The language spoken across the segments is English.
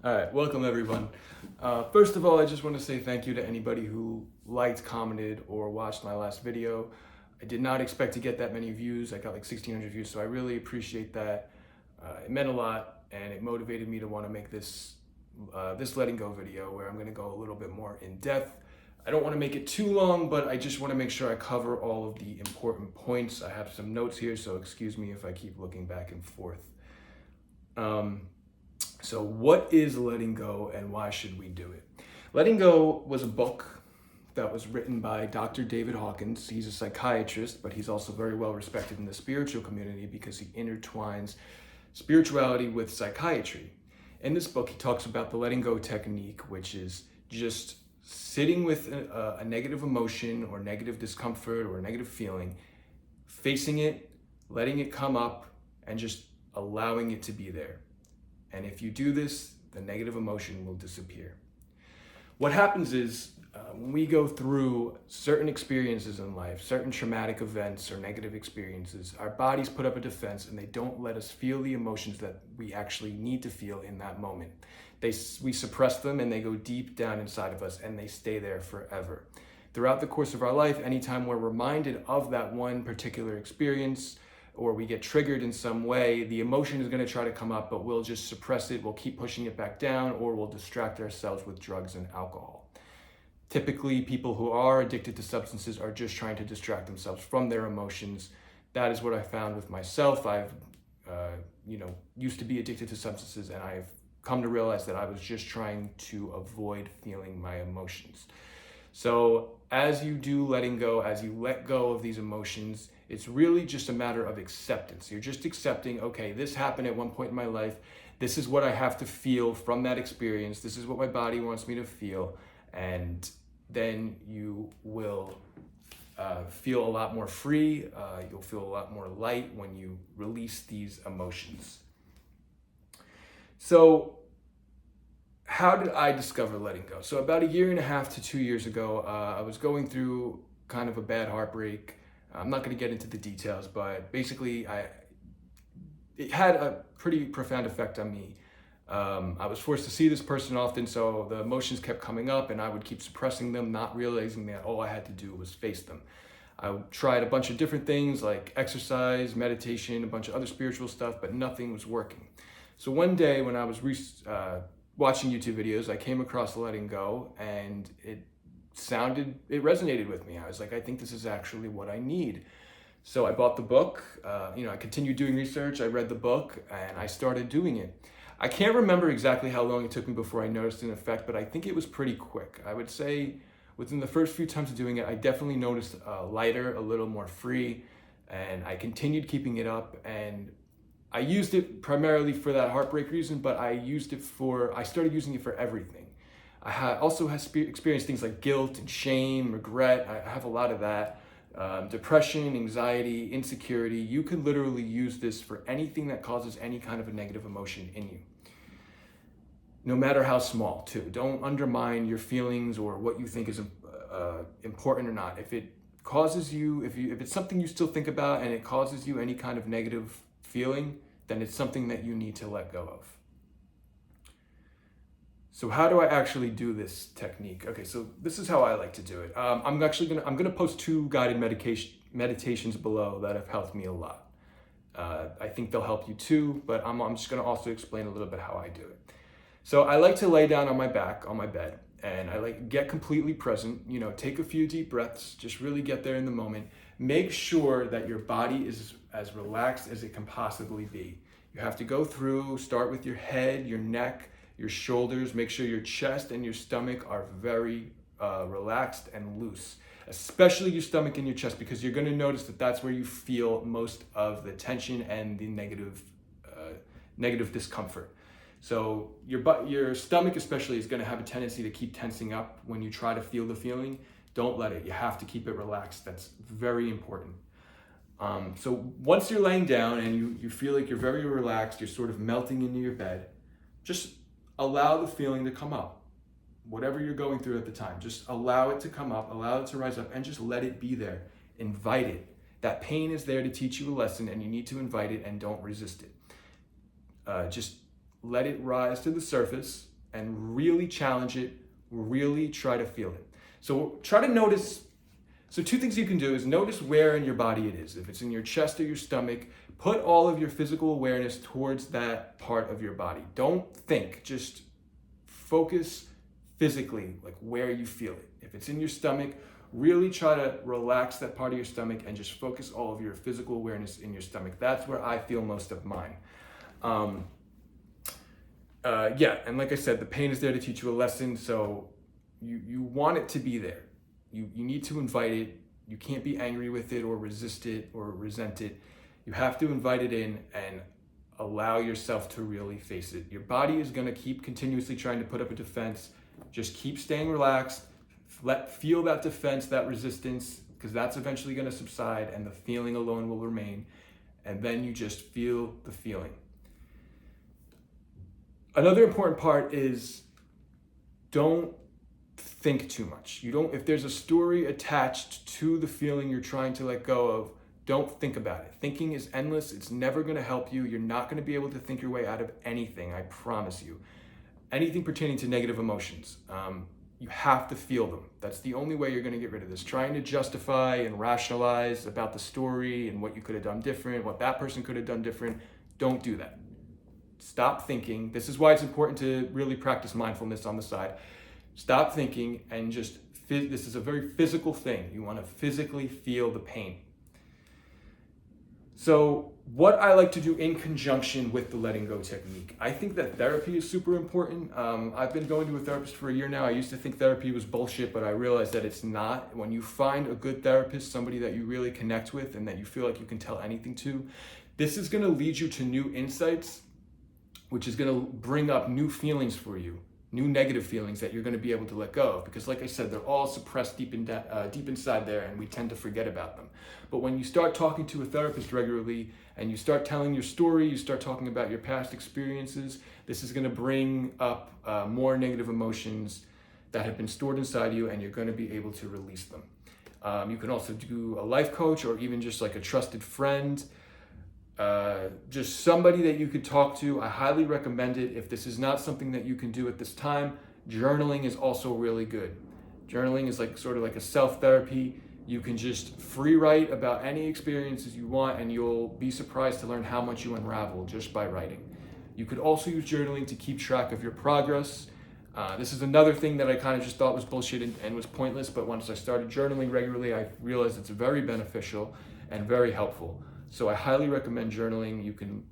All right, welcome everyone. First of all, I just want to say thank you to anybody who liked, commented, or watched my last video. I did not expect to get that many views. I got like 1,600 views, so I really appreciate that. It meant a lot, and it motivated me to want to make this letting go video where I'm going to go a little bit more in depth. I don't want to make it too long, but I just want to make sure I cover all of the important points. I have some notes here, so excuse me if I keep looking back and forth. So what is letting go and why should we do it? Letting Go was a book that was written by Dr. David Hawkins. He's a psychiatrist, but he's also very well respected in the spiritual community because he intertwines spirituality with psychiatry. In this book, he talks about the letting go technique, which is just sitting with a negative emotion or negative discomfort or a negative feeling, facing it, letting it come up, and just allowing it to be there. And if you do this, the negative emotion will disappear. What happens is when we go through certain experiences in life, certain traumatic events or negative experiences, our bodies put up a defense and they don't let us feel the emotions that we actually need to feel in that moment. We suppress them and they go deep down inside of us and they stay there forever. Throughout the course of our life, anytime we're reminded of that one particular experience, or we get triggered in some way, the emotion is going to try to come up, but we'll just suppress it, we'll keep pushing it back down, or we'll distract ourselves with drugs and alcohol. Typically, people who are addicted to substances are just trying to distract themselves from their emotions. That is what I found with myself. I've used to be addicted to substances, and I've come to realize that I was just trying to avoid feeling my emotions. So as you do letting go, as you let go of these emotions, it's really just a matter of acceptance. You're just accepting, okay, this happened at one point in my life. This is what I have to feel from that experience. This is what my body wants me to feel. And then you will feel a lot more free. You'll feel a lot more light when you release these emotions. So how did I discover letting go? So about 1.5 to 2 years ago, I was going through kind of a bad heartbreak. I'm not going to get into the details, but basically it had a pretty profound effect on me. I was forced to see this person often, so the emotions kept coming up and I would keep suppressing them, not realizing that all I had to do was face them. I tried a bunch of different things like exercise, meditation, a bunch of other spiritual stuff, but nothing was working. So one day when I was watching YouTube videos, I came across letting go and it resonated with me. I was like, I think this is actually what I need. So I bought the book, I continued doing research, I read the book and I started doing it. I can't remember exactly how long it took me before I noticed an effect, but I think it was pretty quick. I would say within the first few times of doing it, I definitely noticed lighter, a little more free, and I continued keeping it up, and I used it primarily for that heartbreak reason, but I started using it for everything. I also have experienced things like guilt and shame, regret. I have a lot of that. Depression, anxiety, insecurity. You can literally use this for anything that causes any kind of a negative emotion in you. No matter how small, too. Don't undermine your feelings or what you think is important or not. If it causes you, if it's something you still think about and it causes you any kind of negative feeling, then it's something that you need to let go of. So how do I actually do this technique? Okay, so this is how I like to do it. I'm gonna post 2 guided meditations below that have helped me a lot. I think they'll help you too, but I'm just gonna also explain a little bit how I do it. So I like to lay down on my back on my bed, and I like get completely present. Take a few deep breaths, just really get there in the moment. Make sure that your body is as relaxed as it can possibly be. You have to start with your head, your neck, your shoulders. Make sure your chest and your stomach are very relaxed and loose, especially your stomach and your chest, because you're going to notice that that's where you feel most of the tension and the negative discomfort. So your stomach especially is going to have a tendency to keep tensing up when you try to feel the feeling. Don't let it. You have to keep it relaxed. That's very important. So once you're laying down and you feel like you're very relaxed, you're sort of melting into your bed, just allow the feeling to come up. Whatever you're going through at the time, just allow it to come up, allow it to rise up, and just let it be there. Invite it. That pain is there to teach you a lesson, and you need to invite it and don't resist it. Just let it rise to the surface, and really challenge it, really try to feel it. So try to notice. So two things you can do is notice where in your body it is. If it's in your chest or your stomach, put all of your physical awareness towards that part of your body. Don't think, just focus physically, like where you feel it. If it's in your stomach, really try to relax that part of your stomach and just focus all of your physical awareness in your stomach. That's where I feel most of mine. And like I said, the pain is there to teach you a lesson, so you want it to be there. You need to invite it. You can't be angry with it or resist it or resent it. You have to invite it in and allow yourself to really face it. Your body is going to keep continuously trying to put up a defense. Just keep staying relaxed. Feel that defense, that resistance, because that's eventually going to subside and the feeling alone will remain. And then you just feel the feeling. Another important part is don't think too much. If there's a story attached to the feeling you're trying to let go of, don't think about it. Thinking is endless. It's never going to help you. You're not going to be able to think your way out of anything, I promise you. Anything pertaining to negative emotions, you have to feel them. That's the only way you're going to get rid of this. Trying to justify and rationalize about the story and what you could have done different, what that person could have done different, don't do that. Stop thinking. This is why it's important to really practice mindfulness on the side. Stop thinking and just, this is a very physical thing. You want to physically feel the pain. So what I like to do in conjunction with the letting go technique, I think that therapy is super important. I've been going to a therapist for a year now. I used to think therapy was bullshit, but I realized that it's not. When you find a good therapist, somebody that you really connect with and that you feel like you can tell anything to, this is going to lead you to new insights, which is going to bring up new feelings for you. New negative feelings that you're going to be able to let go of, because like I said, they're all suppressed deep inside there, and we tend to forget about them. But when you start talking to a therapist regularly and you start telling your story, you start talking about your past experiences, this is going to bring up more negative emotions that have been stored inside you, and you're going to be able to release them. You can also do a life coach or even just like a trusted friend. Just somebody that you could talk to. I highly recommend it. If this is not something that you can do at this time, journaling is also really good. Journaling is like sort of like a self-therapy. You can just free write about any experiences you want, and you'll be surprised to learn how much you unravel just by writing. You could also use journaling to keep track of your progress. This is another thing that I kind of just thought was bullshit and was pointless, but once I started journaling regularly, I realized it's very beneficial and very helpful. So I highly recommend journaling. You can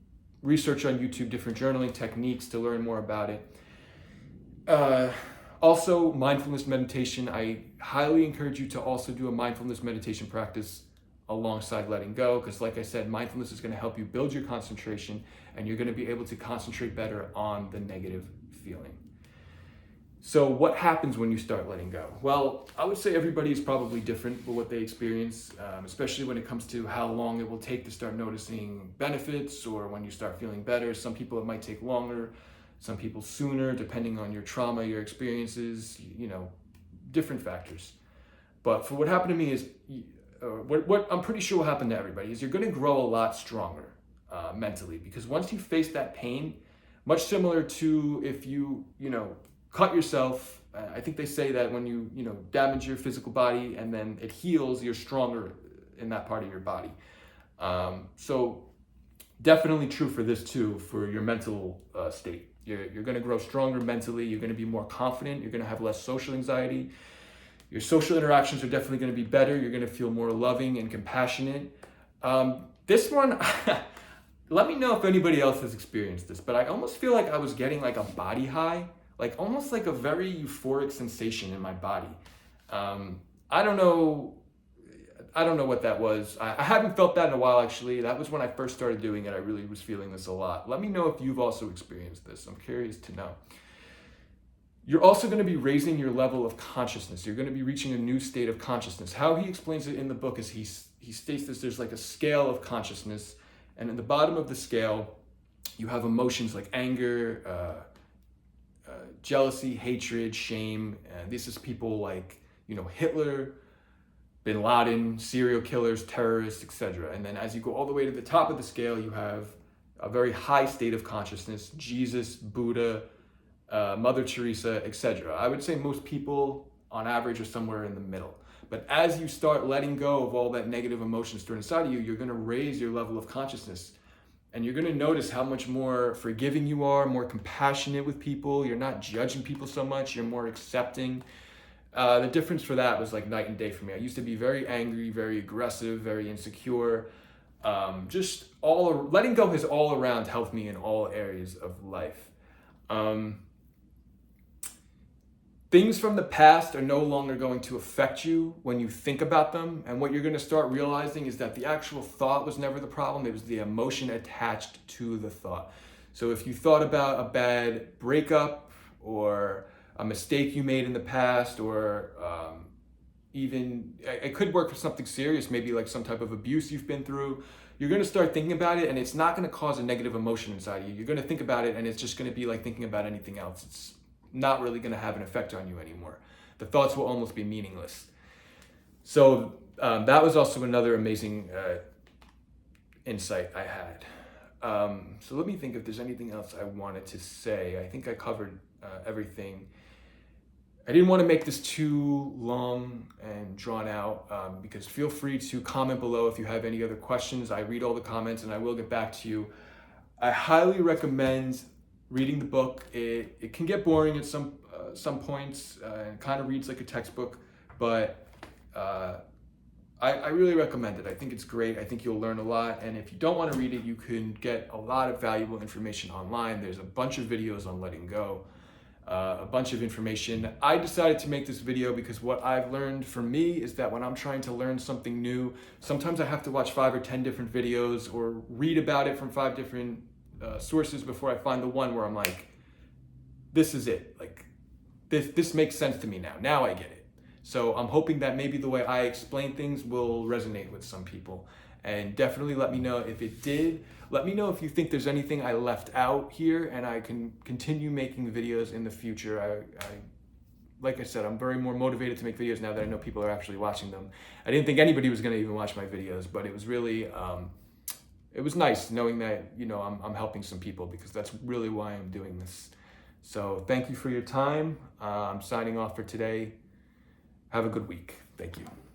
research on YouTube different journaling techniques to learn more about it. Also, mindfulness meditation. I highly encourage you to also do a mindfulness meditation practice alongside letting go, because like I said, mindfulness is going to help you build your concentration, and you're going to be able to concentrate better on the negative feeling. So what happens when you start letting go? Well, I would say everybody is probably different for what they experience, especially when it comes to how long it will take to start noticing benefits or when you start feeling better. Some people it might take longer, some people sooner, depending on your trauma, your experiences, different factors. But for what happened to me is, what I'm pretty sure will happen to everybody is you're going to grow a lot stronger mentally, because once you face that pain, much similar to if you cut yourself. I think they say that when you damage your physical body and then it heals, you're stronger in that part of your body. So definitely true for this too, for your mental state. You're going to grow stronger mentally. You're going to be more confident. You're going to have less social anxiety. Your social interactions are definitely going to be better. You're going to feel more loving and compassionate. This one, let me know if anybody else has experienced this, but I almost feel like I was getting like a body high, like almost like a very euphoric sensation in my body. I don't know what that was. I haven't felt that in a while, actually. That was when I first started doing it. I really was feeling this a lot. Let me know if you've also experienced this. I'm curious to know. You're also going to be raising your level of consciousness. You're going to be reaching a new state of consciousness. How he explains it in the book is he states this, there's like a scale of consciousness, and in the bottom of the scale, you have emotions like anger, jealousy, hatred, shame. And this is people like, Hitler, Bin Laden, serial killers, terrorists, etc. And then as you go all the way to the top of the scale, you have a very high state of consciousness, Jesus, Buddha, Mother Teresa, etc. I would say most people on average are somewhere in the middle. But as you start letting go of all that negative emotion stored inside of you, you're going to raise your level of consciousness. And you're going to notice how much more forgiving you are, more compassionate with people. You're not judging people so much. You're more accepting. The difference for that was like night and day for me. I used to be very angry, very aggressive, very insecure. Letting go has all around helped me in all areas of life. Things from the past are no longer going to affect you when you think about them. And what you're going to start realizing is that the actual thought was never the problem. It was the emotion attached to the thought. So if you thought about a bad breakup or a mistake you made in the past, or even it could work for something serious, maybe like some type of abuse you've been through, you're going to start thinking about it and it's not going to cause a negative emotion inside you. You're going to think about it and it's just going to be like thinking about anything else. It's not really going to have an effect on you anymore. The thoughts will almost be meaningless. So that was also another amazing insight I had. So let me think if there's anything else I wanted to say. I think I covered everything. I didn't want to make this too long and drawn out, because feel free to comment below if you have any other questions. I read all the comments and I will get back to you. I highly recommend reading the book. It can get boring at some points, and kind of reads like a textbook, but I really recommend it. I think it's great. I think you'll learn a lot. And if you don't want to read it, you can get a lot of valuable information online. There's a bunch of videos on letting go, a bunch of information. I decided to make this video because what I've learned for me is that when I'm trying to learn something new, sometimes I have to watch 5 or 10 different videos or read about it from 5 different sources before I find the one where I'm like, this is it. Like, this makes sense to me now. Now I get it. So I'm hoping that maybe the way I explain things will resonate with some people. And definitely let me know if it did. Let me know if you think there's anything I left out here and I can continue making videos in the future. Like I said, I'm very more motivated to make videos now that I know people are actually watching them. I didn't think anybody was going to even watch my videos, but it was really, it was nice knowing that, I'm helping some people, because that's really why I'm doing this. So thank you for your time. I'm signing off for today. Have a good week. Thank you.